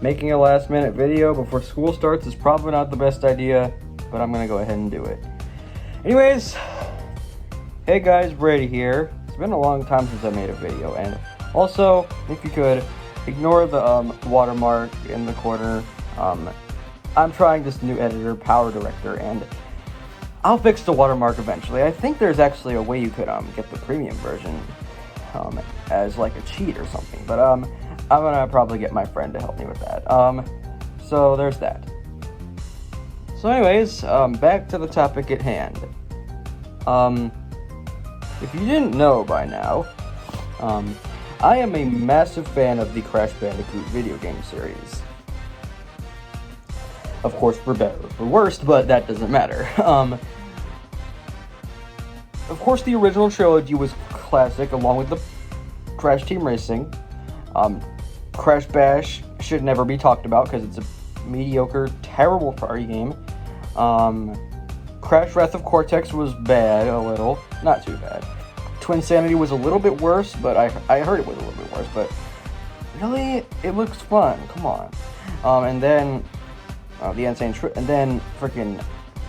Making a last-minute video before school starts is probably not the best idea, but I'm gonna go ahead and do it. Anyways, hey guys, Brady here. It's been a long time since I made a video, and also, if you could, ignore the watermark in the corner. I'm trying this new editor, Power Director, and I'll fix the watermark eventually. I think there's actually a way you could get the premium version as like a cheat or something, but I'm gonna probably get my friend to help me with that. So there's that. So anyways, back to the topic at hand. If you didn't know by now, I am a massive fan of the Crash Bandicoot video game series. Of course, for better or for worse, but that doesn't matter. Of course, the original trilogy was classic, along with the Crash Team Racing. Crash Bash should never be talked about because it's a mediocre, terrible party game. Crash Wrath of Cortex was bad, a little, not too bad. Twinsanity was a little bit worse, but I heard it was a little bit worse, but really, it looks fun, come on. And then, and then freaking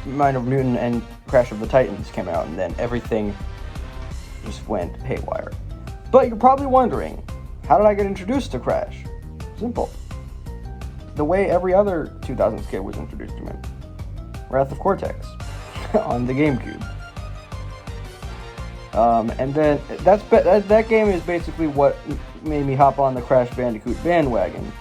Mind of Mutant and Crash of the Titans came out, and then everything just went haywire. But you're probably wondering, how did I get introduced to Crash? Simple. The way every other 2000s kid was introduced to him. Wrath of Cortex on the GameCube. And then that game is basically what made me hop on the Crash Bandicoot bandwagon.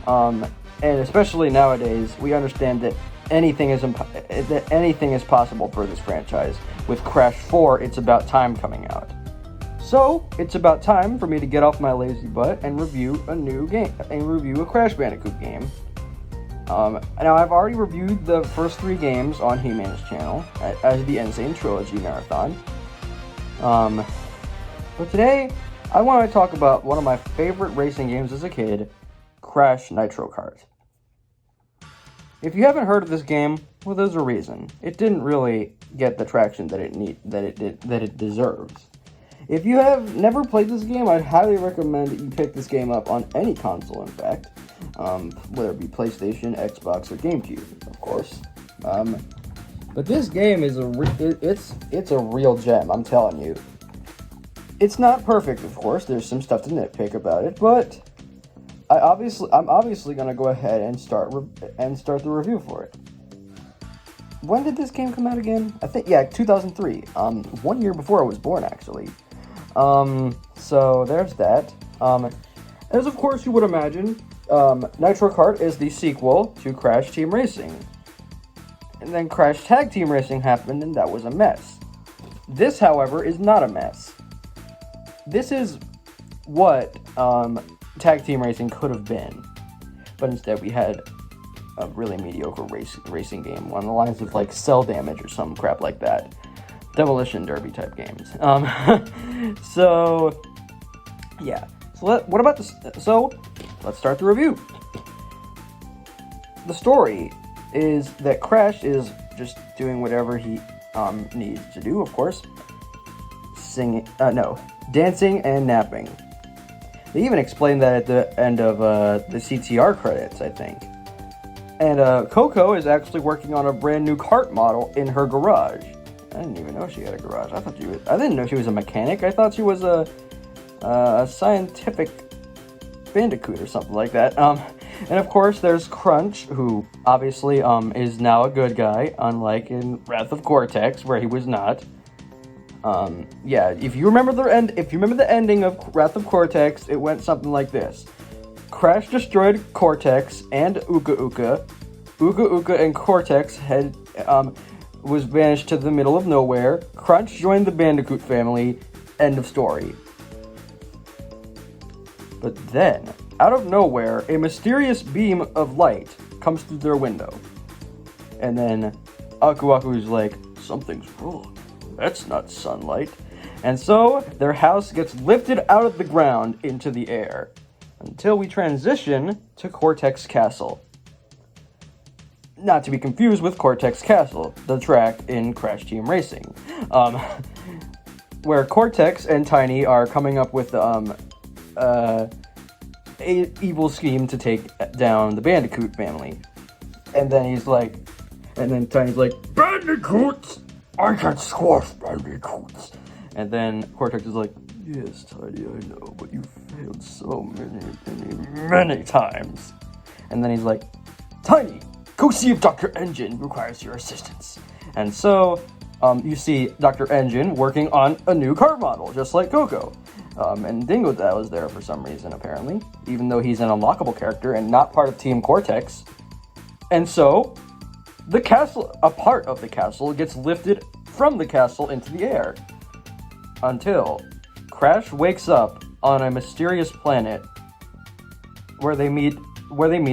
And especially nowadays, we understand that anything is possible for this franchise. With Crash 4, it's about time coming out. So, it's about time for me to get off my lazy butt and review a new game, and review a Crash Bandicoot game. Now, I've already reviewed the first 3 games on He-Man's channel as the Insane Trilogy Marathon. But today, I want to talk about one of my favorite racing games as a kid, Crash Nitro Kart. If you haven't heard of this game, well, there's a reason. It didn't really get the traction that it deserves. If you have never played this game, I'd highly recommend that you pick this game up on any console, in fact, whether it be PlayStation, Xbox, or GameCube, of course. But this game is it's a real gem, I'm telling you. It's not perfect, of course. There's some stuff to nitpick about it, but I'm obviously gonna go ahead and start the review for it. When did this game come out again? I think 2003. 1 year before I was born, actually. So there's that. As of course you would imagine, Nitro Kart is the sequel to Crash Team Racing. And then Crash Tag Team Racing happened, and that was a mess. This, however, is not a mess. This is what Tag Team Racing could have been. But instead we had a really mediocre racing game on the lines of like Cell Damage or some crap like that. Demolition Derby type games. So yeah. So let's start the review. The story is that Crash is just doing whatever he needs to do, of course. Dancing and napping. They even explained that at the end of the CTR credits, I think. And Coco is actually working on a brand new kart model in her garage. I didn't even know she had a garage. I didn't know she was a mechanic. I thought she was a scientific bandicoot or something like that. And of course, there's Crunch, who obviously is now a good guy, unlike in Wrath of Cortex, where he was not. If you remember the ending of Wrath of Cortex, it went something like this. Crash destroyed Cortex and Uka Uka. Uka Uka and Cortex was vanished to the middle of nowhere. Crunch joined the Bandicoot family. End of story. But then, out of nowhere, a mysterious beam of light comes through their window. And then Aku Aku's like, something's wrong. That's not sunlight. And so, their house gets lifted out of the ground into the air. Until we transition to Cortex Castle. Not to be confused with Cortex Castle, the track in Crash Team Racing. Where Cortex and Tiny are coming up with a evil scheme to take down the Bandicoot family. And then Tiny's like, Bandicoots! I can squash bandicoots! And then Cortex is like, yes, Tiny, I know, but you failed so many times. And then he's like, Tiny, go see if Dr. Engine requires your assistance. And so, you see Dr. Engine working on a new kart model, just like Coco. And Dingo Dad was there for some reason, apparently, even though he's an unlockable character and not part of Team Cortex. And so, a part of the castle gets lifted from the castle into the air. Until Crash wakes up on a mysterious planet where they meet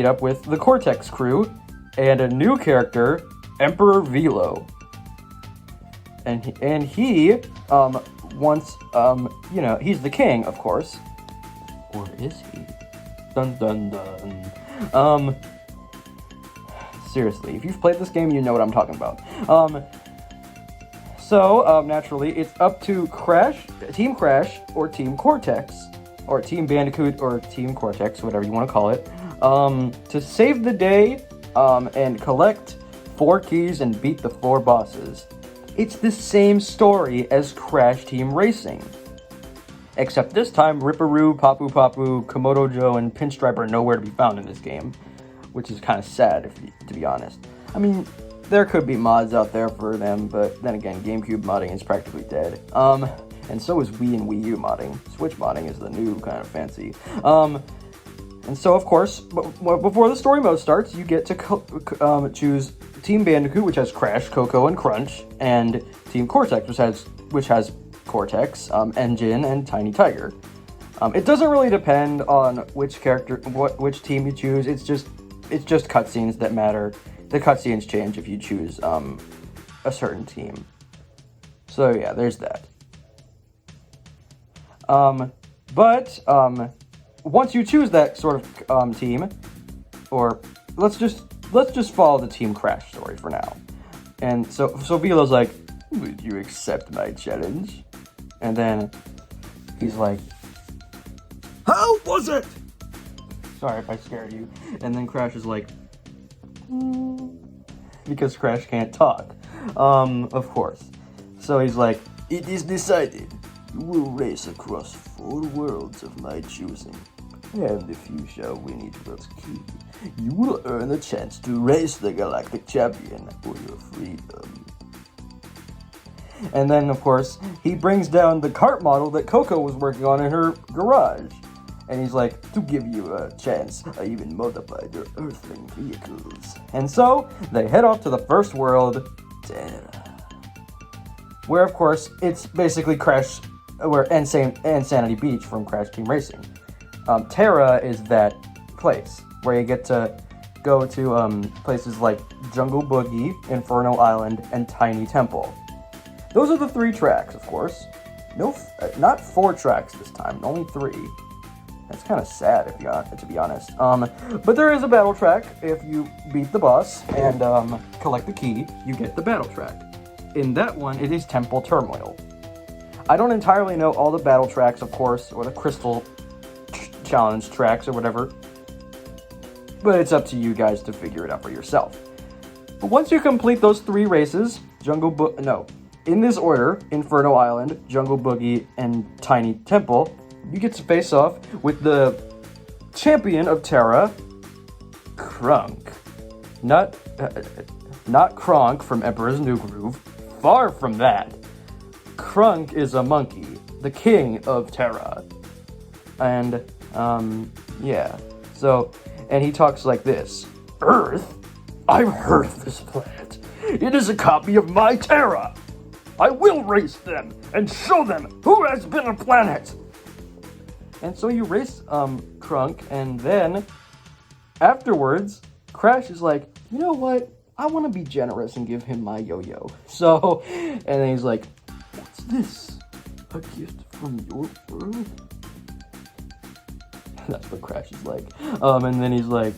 up with the Cortex crew and a new character, Emperor Velo. And he wants, he's the king, of course. Or is he? Dun dun dun. Seriously, if you've played this game, you know what I'm talking about. So, naturally, it's up to Team Crash, or Team Cortex, or Team Bandicoot, or Team Cortex, whatever you want to call it, to save the day, and collect 4 keys and beat the 4 bosses. It's the same story as Crash Team Racing. Except this time, Ripperoo, Papu Papu, Komodo Joe, and Pinstripe are nowhere to be found in this game, which is kind of sad, to be honest. I mean, there could be mods out there for them, but then again, GameCube modding is practically dead. And so is Wii and Wii U modding. Switch modding is the new kind of fancy. And so, of course, before the story mode starts, you get to choose Team Bandicoot, which has Crash, Coco, and Crunch, and Team Cortex, which has Cortex, Engine, and Tiny Tiger. It doesn't really depend on which team you choose. It's just cutscenes that matter. The cutscenes change if you choose a certain team. So yeah, there's that. But once you choose that sort of team, or let's just follow the Team Crash story for now. And so Velo's like, would you accept my challenge? And then he's like, how was it? Sorry if I scared you. And then Crash is like, because Crash can't talk, of course. So he's like, it is decided. You will race across 4 worlds of my choosing. And if you shall win each world's key, you will earn a chance to race the Galactic Champion for your freedom. And then, of course, he brings down the kart model that Coco was working on in her garage. And he's like, to give you a chance, I even modified your Earthling vehicles. And so, they head off to the first world, Terra. Where, of course, it's basically Insanity Beach from Crash Team Racing. Terra is that place where you get to go to places like Jungle Boogie, Inferno Island, and Tiny Temple. Those are the 3 tracks, of course. No, not 4 tracks this time, only 3. That's kind of sad, to be honest. But there is a battle track. If you beat the boss and collect the key, you get the battle track. In that one, it is Temple Turmoil. I don't entirely know all the battle tracks, of course, or the Crystal Challenge tracks or whatever. But it's up to you guys to figure it out for yourself. But once you complete those 3 races, in this order, Inferno Island, Jungle Boogie, and Tiny Temple, you get to face off with the champion of Terra, Krunk. Not Kronk from Emperor's New Groove. Far from that. Krunk is a monkey, the king of Terra. And, yeah. So, and he talks like this. Earth? I've heard of this planet. It is a copy of my Terra. I will race them and show them who has been a planet. And so you race Krunk, and then afterwards, Crash is like, you know what? I want to be generous and give him my yo-yo. So, and then he's like, what's this? A gift from your world? That's what Crash is like. And then he's like,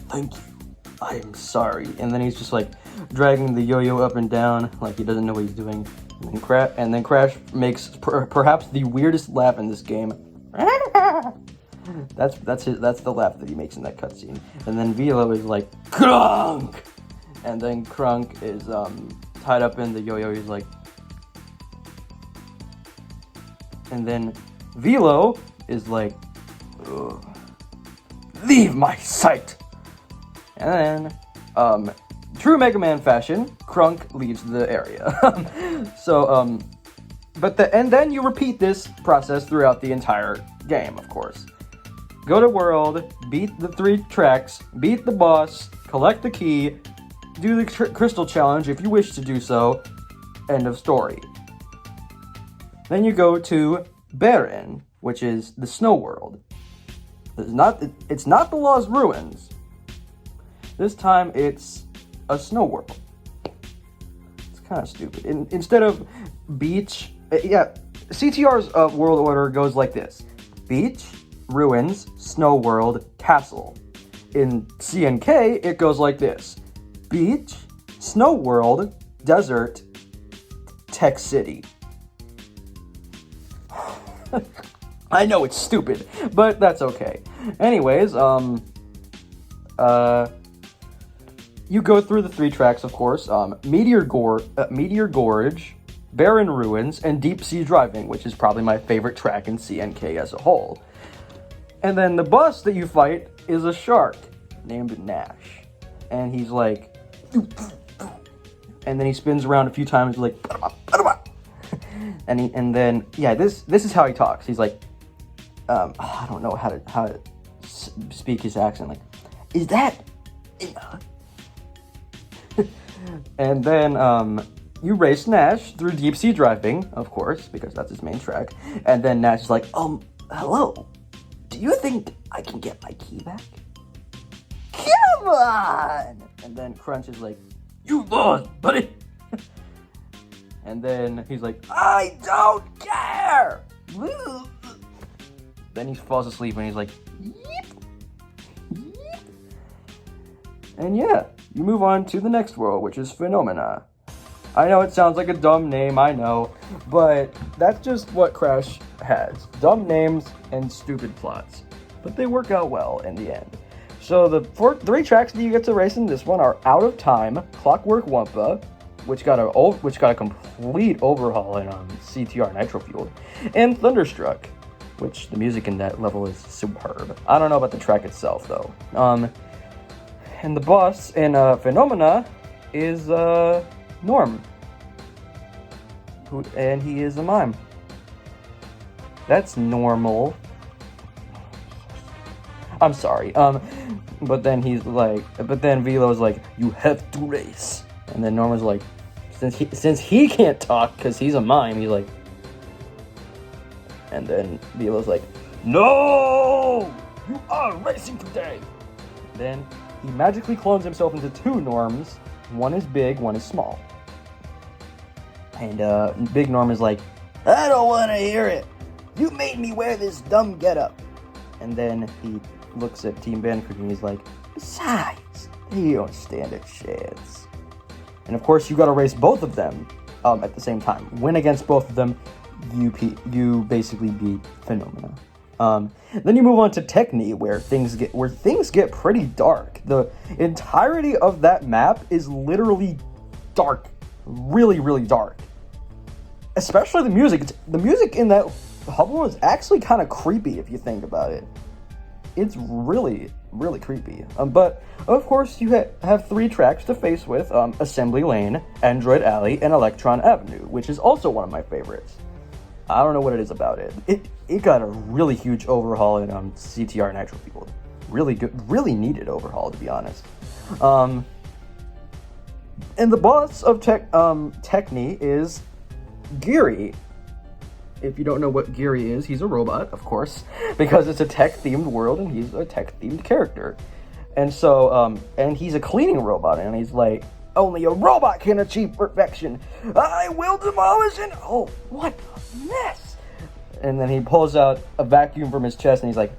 thank you. I am sorry. And then he's just like dragging the yo-yo up and down like he doesn't know what he's doing. And then Crash makes perhaps the weirdest laugh in this game. That's the laugh that he makes in that cutscene. And then Velo is like, Krunk! And then Krunk is tied up in the yo-yo. He's like, and then Velo is like, ugh, leave my sight. And then, true Mega Man fashion, Krunk leaves the area. So, and then you repeat this process throughout the entire game, of course. Go to world, beat the 3 tracks, beat the boss, collect the key, do the crystal challenge if you wish to do so, end of story. Then you go to Baron, which is the snow world. It's not the Lost Ruins. This time it's a snow world. It's kind of stupid. Instead of beach, CTR's world order goes like this: beach, ruins, snow world, castle. In CNK, it goes like this: beach, snow world, desert, tech city. I know it's stupid, but that's okay. Anyways, you go through the 3 tracks, of course. Meteor Gorge, Barren Ruins, and Deep Sea Driving, which is probably my favorite track in CNK as a whole. And then the boss that you fight is a shark named Nash. And he's like, and then he spins around a few times like, and then this is how he talks. He's like, I don't know how to speak his accent. Like, is that? And then you race Nash through Deep Sea Driving, of course, because that's his main track. And then Nash is like, hello. Do you think I can get my key back? Come on! And then Crunch is like, you lost, buddy. And then he's like, I don't care! Then he falls asleep and he's like, yep. Yep. And yeah, you move on to the next world, which is Phenomena. I know it sounds like a dumb name, I know, but that's just what Crash has. Dumb names and stupid plots. But they work out well in the end. So the 3 tracks that you get to race in this one are Out of Time, Clockwork Wumpa, which got a complete overhaul in CTR Nitro Fueled, and Thunderstruck, which the music in that level is superb. I don't know about the track itself though. And the boss in Phenomena is Norm, and he is a mime. That's normal. I'm sorry. But then Velo's like, you have to race. And then Norman's like, since he can't talk because he's a mime, he's like, and then Velo's like, no, you are racing today. Then he magically clones himself into 2 Norms. One is big, one is small. And Big Norm is like, I don't want to hear it. You made me wear this dumb getup. And then he looks at Team Bandicoot and he's like, besides, you don't stand a chance. And of course, you got to race both of them at the same time. Win against both of them, you basically beat Phenomena. Then you move on to Techni, where things get pretty dark. The entirety of that map is literally dark, really, really dark. Especially the music. The music in that level is actually kind of creepy if you think about it. It's really, really creepy. But of course, you have 3 tracks to face with: Assembly Lane, Android Alley, and Electron Avenue, which is also one of my favorites. I don't know what it is about it. It got a really huge overhaul in CTR Nitro Fueled. Really good, really needed overhaul, to be honest. And the boss of Techni is Geary. If you don't know what Geary is, he's a robot, of course, because it's a tech-themed world and he's a tech-themed character. And so, and he's a cleaning robot, and he's like, only a robot can achieve perfection. I will demolish it. Oh, what a mess. And then he pulls out a vacuum from his chest and he's like,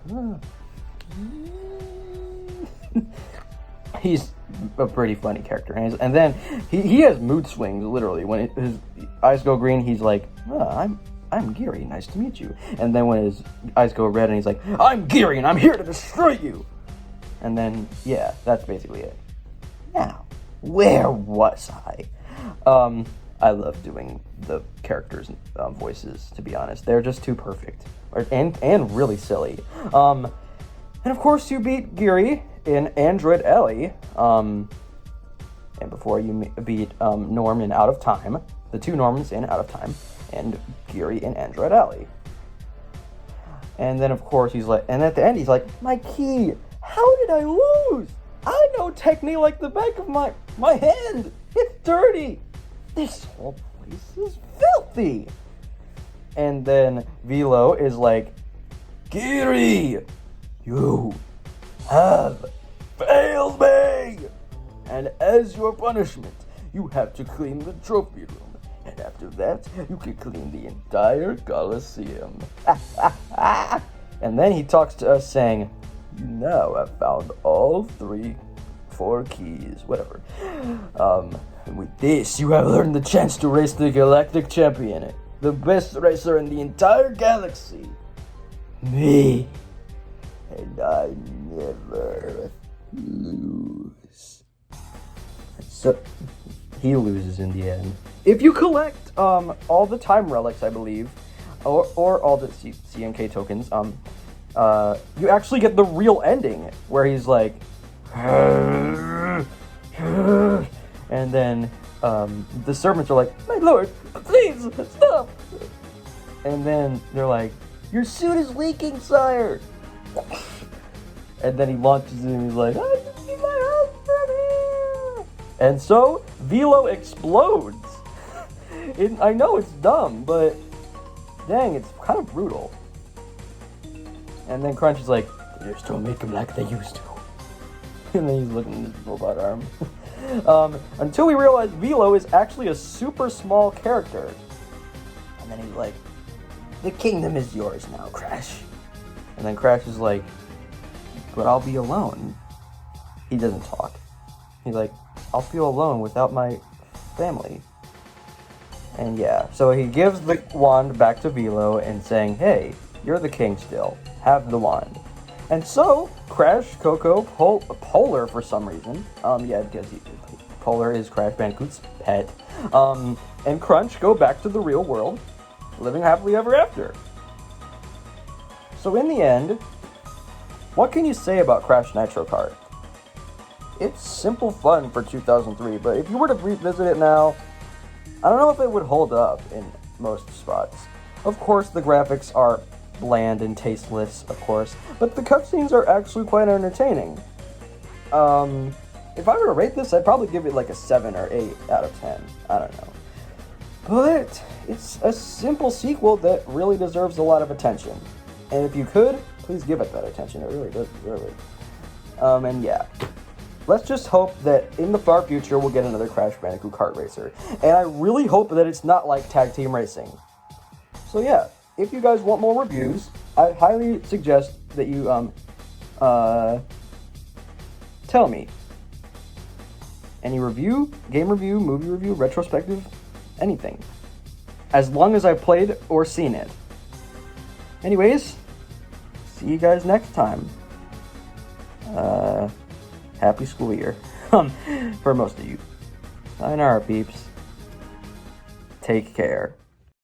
he's a pretty funny character. And then he has mood swings, literally. When his eyes go green, he's like, I I'm Geary, nice to meet you. And then when his eyes go red and he's like, I'm Geary and I'm here to destroy you. And then, yeah, that's basically it. Now, where was I? I love doing the characters' voices, to be honest. They're just too perfect. And really silly. And of course you beat Geary in Android Alley. And before you beat Norm in Out of Time. The two Normans in Out of Time. And Geary in Android Alley. And then of course he's like, and at the end he's like, my key, how did I lose? I know technique like the back of my hand. It's dirty. This whole place is filthy. And then Velo is like, Geary, you have failed me. And as your punishment, you have to clean the trophy room. And after that, you can clean the entire Coliseum. And then he talks to us saying, you now have found all 4 keys, whatever. And with this, you have earned the chance to race the Galactic Champion, the best racer in the entire galaxy. Me. And I never lose. So, he loses in the end. If you collect all the time relics, I believe, or all the CNK tokens, you actually get the real ending, where he's like, and then the servants are like, my lord, please, stop. And then they're like, your suit is leaking, sire. And then he launches it and he's like, I just need my help from here. And so, Velo explodes. I know it's dumb, but dang, it's kind of brutal. And then Crunch is like, they just don't make him like they used to. And then he's looking at his robot arm. Until we realize Velo is actually a super small character. And then he's like, the kingdom is yours now, Crash. And then Crash is like, but I'll be alone. He doesn't talk. He's like, I'll feel alone without my family. And yeah, so he gives the wand back to Velo and saying, hey, you're the king still. Have the wand. And so, Crash, Coco, Polar for some reason, yeah, because Polar is Crash Bandicoot's pet, and Crunch go back to the real world, living happily ever after. So in the end, what can you say about Crash Nitro Kart? It's simple fun for 2003, but if you were to revisit it now, I don't know if it would hold up in most spots. Of course, the graphics are bland and tasteless, of course, but the cutscenes are actually quite entertaining. If I were to rate this, I'd probably give it like a 7 or 8 out of 10. I don't know. But it's a simple sequel that really deserves a lot of attention. And if you could, please give it that attention. It really does deserve it. And yeah. Let's just hope that in the far future we'll get another Crash Bandicoot kart racer. And I really hope that it's not like Tag Team Racing. So yeah, if you guys want more reviews, I highly suggest that you tell me. Any review, game review, movie review, retrospective, anything. As long as I've played or seen it. Anyways, see you guys next time. Happy school year. For most of you. Sayonara, peeps. Take care.